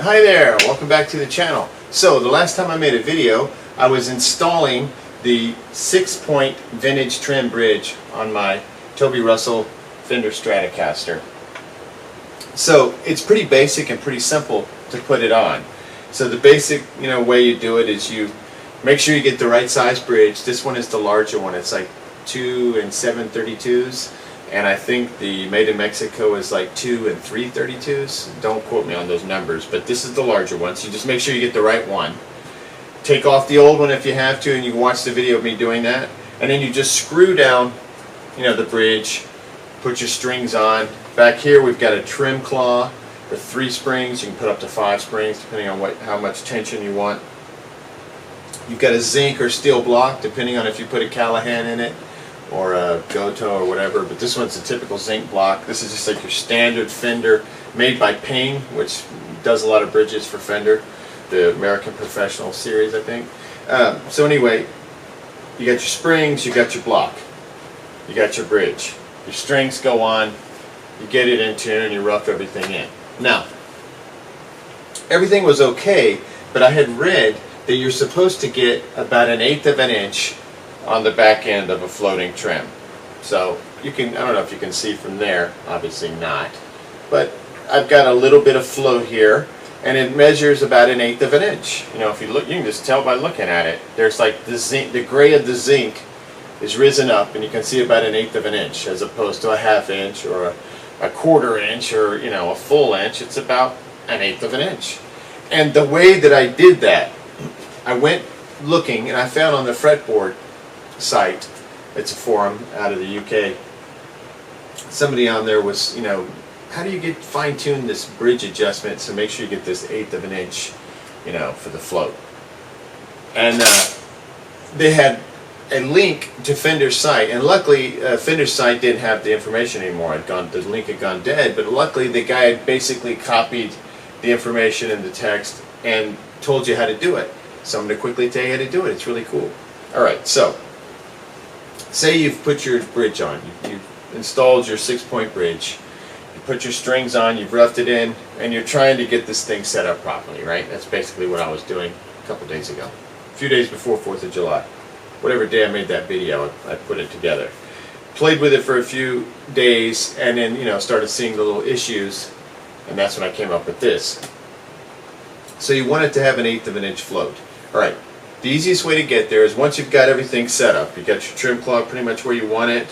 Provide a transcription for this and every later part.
Hi there, welcome back to the channel. So the last time I made a video, I was installing the 6-point vintage trem bridge on my Toby Russell Fender Stratocaster. So it's pretty basic and pretty simple to put it on. So the basic way you do it is you make sure you get the right size bridge. This one is the larger one. It's like 2 7/32s. And I think the made in Mexico is like 2 3/32s. Don't quote me on those numbers, but this is the larger one. So you just make sure you get the right one. Take off the old one if you have to, and you can watch the video of me doing that. And then you just screw down, the bridge. Put your strings on. Back here we've got a trim claw with 3 springs. You can put up to 5 springs depending on how much tension you want. You've got a zinc or steel block depending on if you put a Callahan in it or a Goto or whatever, but this one's a typical zinc block. This is just like your standard Fender, made by Ping, which does a lot of bridges for Fender, the American Professional series, I think. So anyway, you got your springs, you got your block, you got your bridge. Your strings go on, you get it in tune, and you rough everything in. Now, everything was okay, but I had read that you're supposed to get about 1/8 of an inch on the back end of a floating trem. So you can, I don't know if you can see from there, obviously not, but I've got a little bit of float here, and it measures about 1/8 of an inch. If you look, you can just tell by looking at it. There's like the zinc, the gray of the zinc is risen up, and you can see about 1/8 of an inch, as opposed to a 1/2 inch or a 1/4 inch or a full inch. It's about 1/8 of an inch. And the way that I did that, I went looking, and I found on the fretboard site, it's a forum out of the UK, somebody on there was, how do you fine-tune this bridge adjustment so make sure you get this 1/8 of an inch, for the float. And they had a link to Fender's site, and luckily Fender's site didn't have the information anymore. The link had gone dead, but luckily the guy had basically copied the information in the text and told you how to do it. So I'm going to quickly tell you how to do it. It's really cool. Alright, so say you've put your bridge on. You've installed your 6-point bridge. You put your strings on, you've roughed it in, and you're trying to get this thing set up properly, right? That's basically what I was doing a couple days ago. A few days before 4th of July. Whatever day I made that video, I put it together. Played with it for a few days, and then, started seeing the little issues, and that's when I came up with this. So you want it to have 1/8 of an inch float. Alright, the easiest way to get there is once you've got everything set up, you got your trim claw pretty much where you want it,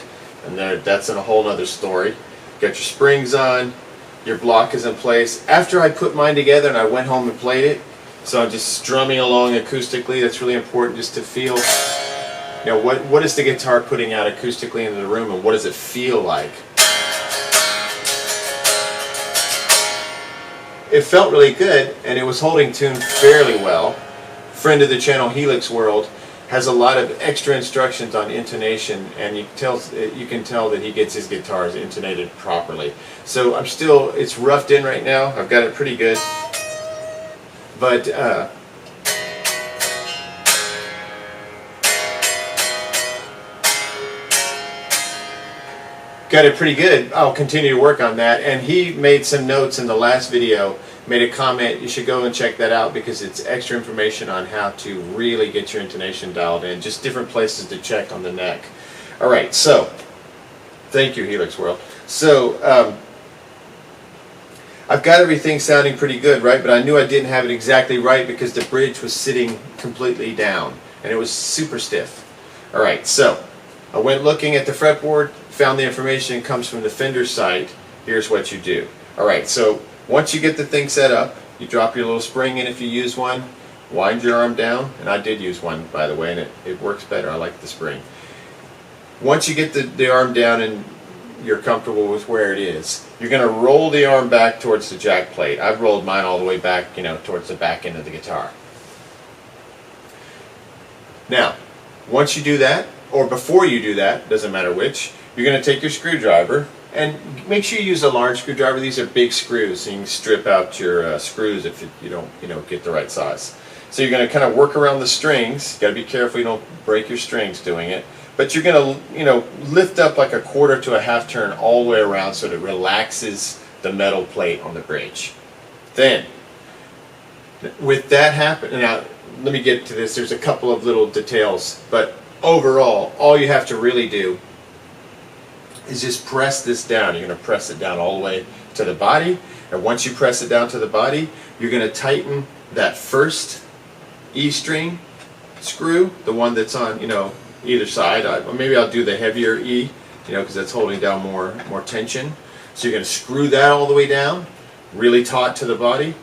and that's in a whole other story. You got your springs on, your block is in place. After I put mine together and I went home and played it, so I'm just strumming along acoustically. That's really important, just to feel, what is the guitar putting out acoustically into the room, and what does it feel like? It felt really good, and it was holding tune fairly well. Friend of the channel, Helix World, has a lot of extra instructions on intonation, and you can tell that he gets his guitars intonated properly. So it's roughed in right now. I've got it pretty good, but got it pretty good. I'll continue to work on that. And he made some notes in the last video, made a comment. You should go and check that out because it's extra information on how to really get your intonation dialed in. Just different places to check on the neck. Alright, so thank you, Helix World. So I've got everything sounding pretty good, right? But I knew I didn't have it exactly right because the bridge was sitting completely down and it was super stiff. Alright, so I went looking at the fretboard, found the information comes from the Fender site. Here's what you do. Alright, so once you get the thing set up, you drop your little spring in if you use one, wind your arm down, and I did use one, by the way, and it works better. I like the spring. Once you get the arm down and you're comfortable with where it is, you're going to roll the arm back towards the jack plate. I've rolled mine all the way back, towards the back end of the guitar. Now, once you do that, or before you do that, doesn't matter which, you're going to take your screwdriver, and make sure you use a large screwdriver. These are big screws, so you can strip out your screws if you don't, get the right size. So you're going to kind of work around the strings. Got to be careful you don't break your strings doing it. But you're going to, lift up like a 1/4 to a 1/2 turn all the way around so that it relaxes the metal plate on the bridge. Then With that happen, now let me get to this. There's a couple of little details, but overall, all you have to really do is just press this down. You're going to press it down all the way to the body, and once you press it down to the body, you're going to tighten that first E string screw, the one that's on, either side. Maybe I'll do the heavier E, because that's holding down more tension. So you're going to screw that all the way down, really taut to the body.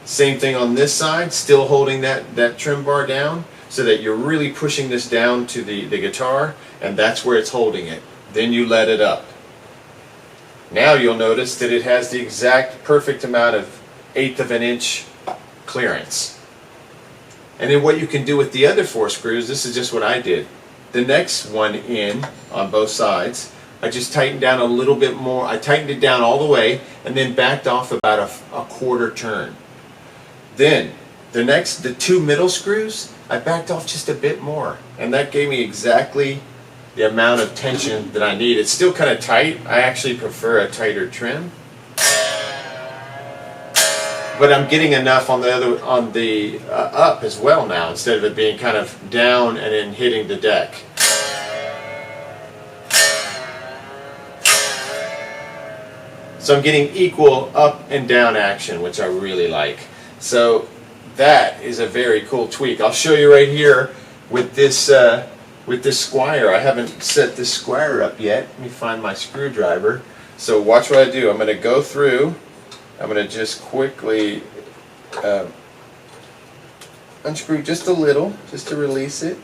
Same thing on this side, still holding that trim bar down, so that you're really pushing this down to the guitar, and that's where it's holding it. Then you let it up. Now you'll notice that it has the exact perfect amount of 1/8 of an inch clearance. And then what you can do with the other 4 screws, this is just what I did. The next one in on both sides, I just tightened down a little bit more. I tightened it down all the way and then backed off about a 1/4 turn. Then the 2 middle screws, I backed off just a bit more, and that gave me exactly the amount of tension that I need. It's still kind of tight. I actually prefer a tighter trim, but I'm getting enough on the up as well now, instead of it being kind of down and then hitting the deck. So I'm getting equal up and down action, which I really like. So that is a very cool tweak. I'll show you right here with this Squier. I haven't set this Squier up yet. Let me find my screwdriver. So watch what I do. I'm going to go through. I'm going to just quickly unscrew just a little, just to release it.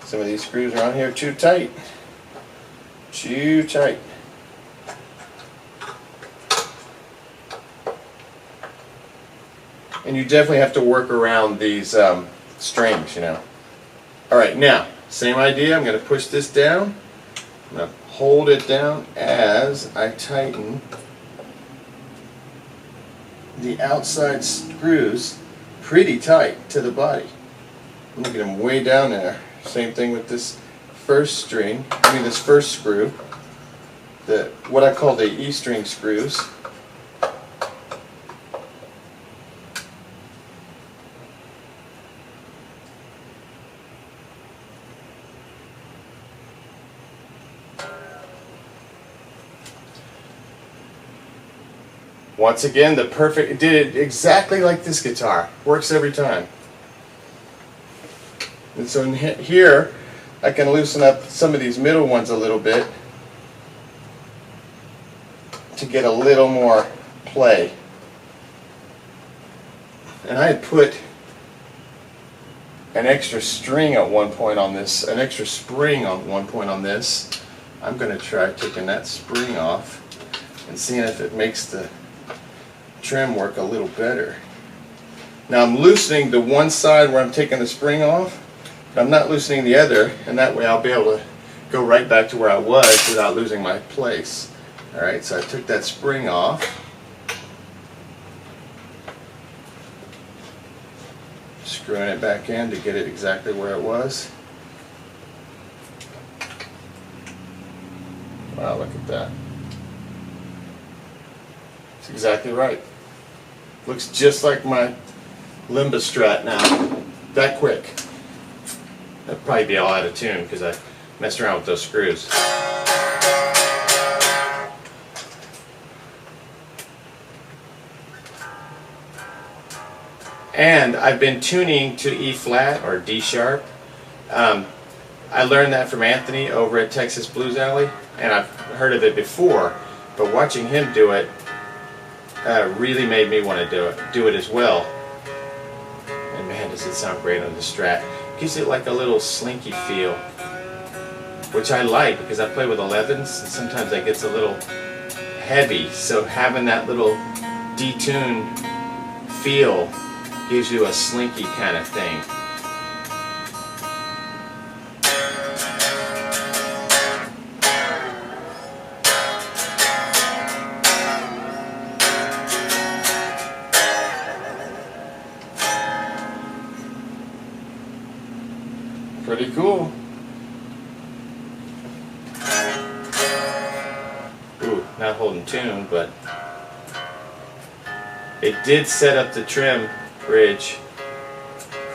Some of these screws are on here too tight. Too tight. And you definitely have to work around these strings, Alright, now, same idea. I'm going to push this down. I'm going to hold it down as I tighten the outside screws pretty tight to the body. Look at them way down there. Same thing with this first string, this first screw, what I call the E string screws. Once again, it did it exactly like this guitar. Works every time. And so in here, I can loosen up some of these middle ones a little bit to get a little more play. And I had put an extra string at one point on this, an extra spring on one point on this. I'm going to try taking that spring off and seeing if it makes the trim work a little better. Now I'm loosening the one side where I'm taking the spring off, but I'm not loosening the other, and that way I'll be able to go right back to where I was without losing my place. Alright, so I took that spring off. Screwing it back in to get it exactly where it was. Wow, look at that. It's exactly right. Looks just like my Limba Strat now. That quick. That'd probably be all out of tune because I messed around with those screws. And I've been tuning to E flat or D sharp. I learned that from Anthony over at Texas Blues Alley, and I've heard of it before, but watching him do it really made me want to do it as well. And man, does it sound great on the Strat. Gives it like a little slinky feel, which I like because I play with 11s and sometimes that gets a little heavy, so having that little detuned feel gives you a slinky kind of thing. cool. Ooh, not holding tune, but it did set up the trem bridge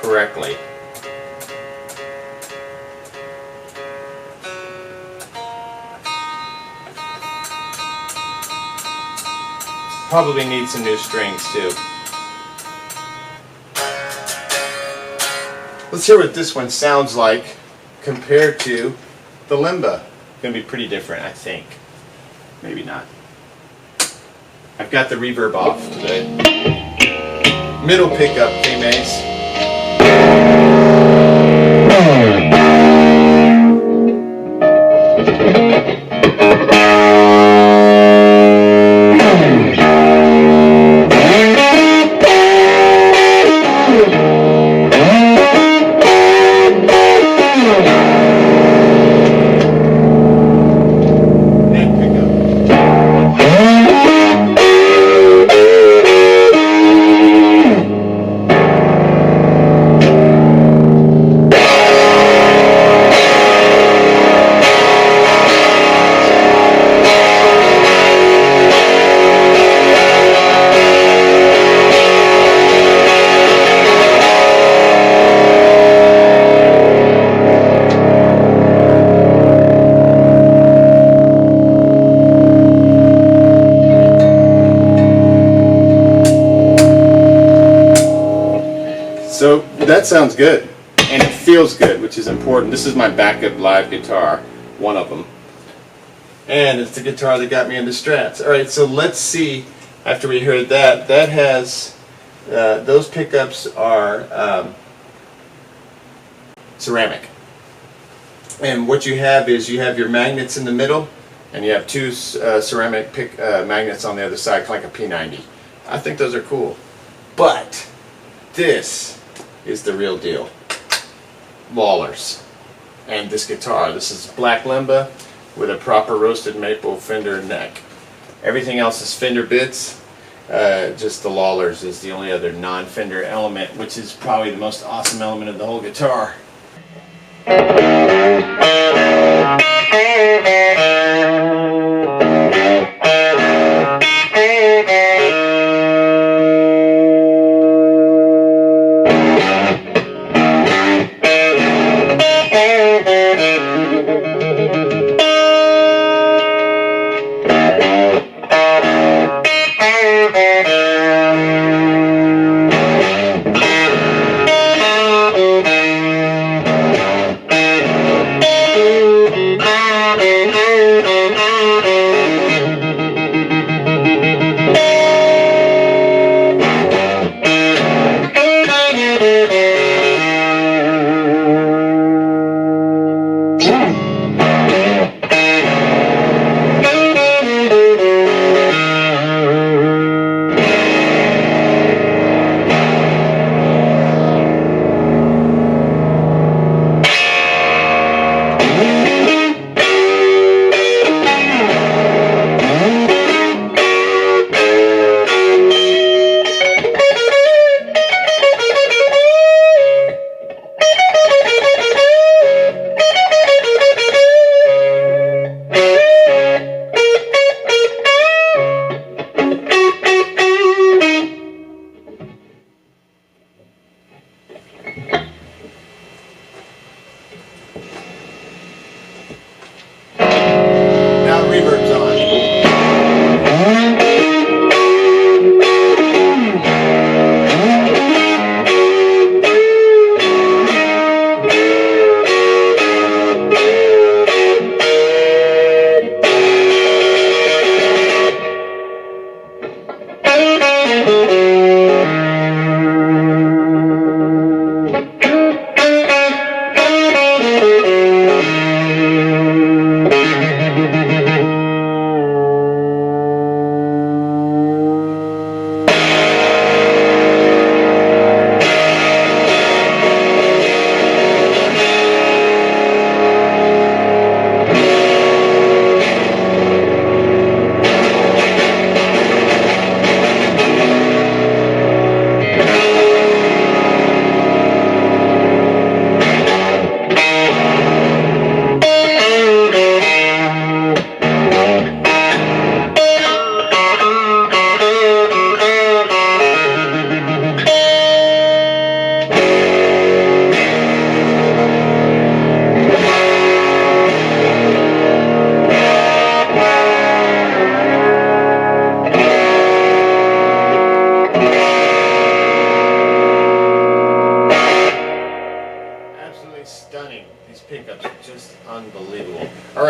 correctly. Probably need some new strings too. Let's hear what this one sounds like compared to the Limba. Gonna be pretty different, I think. Maybe not. I've got the reverb off today. Middle pickup, K-Maze. So that sounds good, and it feels good, which is important. This is my backup live guitar, one of them, and it's the guitar that got me into Strats. All right, so let's see. After we heard that, that has those pickups are ceramic, and what you have is you have your magnets in the middle, and you have two ceramic magnets on the other side, kind of like a P90. I think those are cool, but this is the real deal. Lawlers. And this guitar. This is black Limba with a proper roasted maple Fender neck. Everything else is Fender bits. Just the Lawlers is the only other non-Fender element, which is probably the most awesome element of the whole guitar.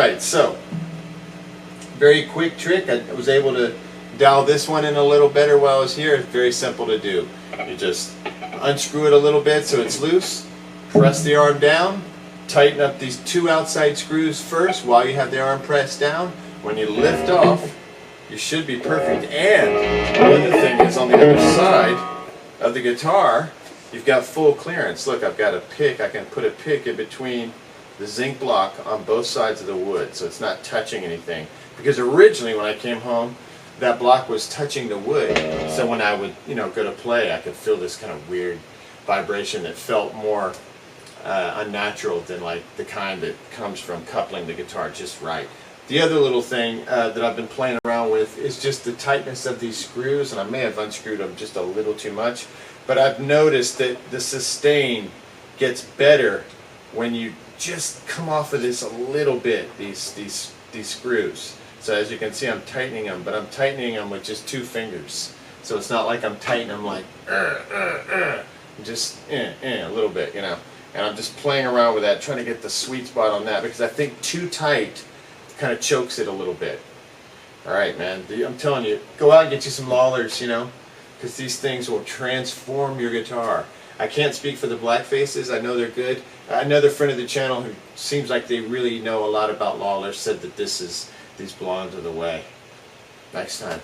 Alright, so very quick trick. I was able to dial this one in a little better while I was here. It's very simple to do. You just unscrew it a little bit so it's loose, press the arm down, tighten up these two outside screws first while you have the arm pressed down. When you lift off, you should be perfect. And the other thing is, on the other side of the guitar, you've got full clearance. Look, I've got a pick. I can put a pick in between the zinc block on both sides of the wood, so it's not touching anything. Because originally when I came home, that block was touching the wood. So when I would, go to play, I could feel this kind of weird vibration that felt more unnatural than like the kind that comes from coupling the guitar just right. The other little thing that I've been playing around with is just the tightness of these screws, and I may have unscrewed them just a little too much, but I've noticed that the sustain gets better when you just come off of this a little bit, these screws. So as you can see, I'm tightening them, but I'm tightening them with just 2 fingers. So it's not like I'm tightening them like just a little bit, And I'm just playing around with that, trying to get the sweet spot on that, because I think too tight kind of chokes it a little bit. Alright, man, I'm telling you, go out and get you some Lawlers, because these things will transform your guitar. I can't speak for the Black Faces. I know they're good. Another friend of the channel who seems like they really know a lot about Lawlers said that these belong to the way. Next time.